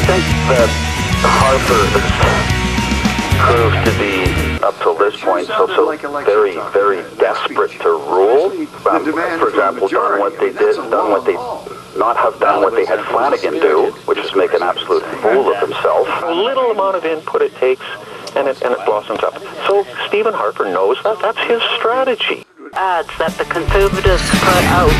think that Harper has proved to be, up till this point, so very, very desperate to rule. For example, done what they did, not have done what they had Flanagan do, which is make an absolute fool of himself. A little amount of input it takes, and it blossoms up. So Stephen Harper knows that. That's his strategy. Ads that the Conservatives put out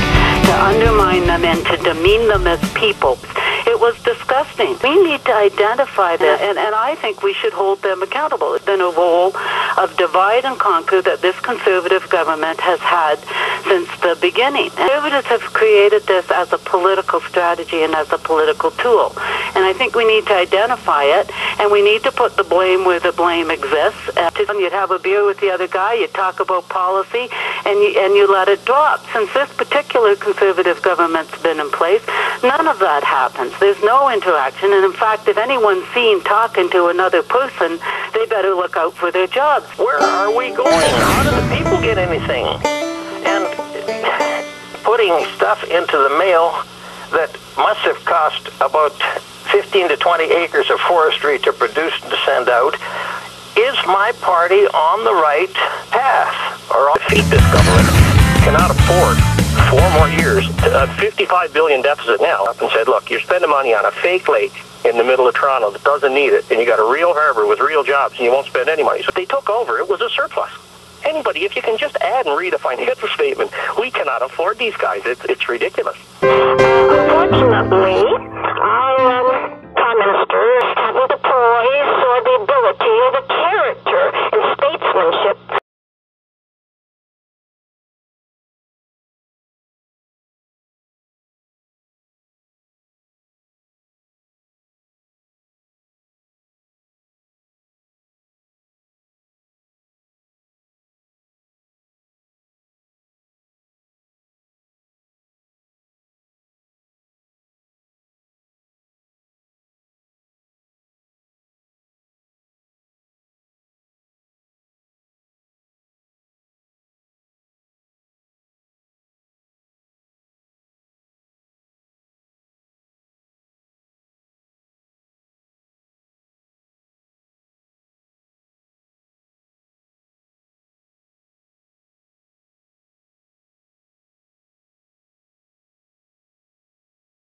to undermine them and to demean them as people. It was disgusting. We need to identify that, and I think we should hold them accountable. It's been a role of divide and conquer that this Conservative government has had since the beginning. Conservatives have created this as a political strategy and as a political tool, and I think we need to identify it, and we need to put the blame where the blame exists. You'd have a beer with the other guy, you talk about policy, and you let it drop. Since this particular Conservative government's been in place, none of that happens. There's no interaction, and in fact, if anyone's seen talking to another person, they better look out for their jobs. Where are we going? How do the people get anything? And putting stuff into the mail that must have cost about 15 to 20 acres of forestry to produce and to send out. Is my party on the right path? Or defeat this government? Cannot afford 4 more years, a $55 billion deficit now, up and said, look, you're spending money on a fake lake in the middle of Toronto that doesn't need it, and you got a real harbor with real jobs, and you won't spend any money. So they took over. It was a surplus. Anybody, if you can just add and read a financial statement, we cannot afford these guys. It's ridiculous. Unfortunately,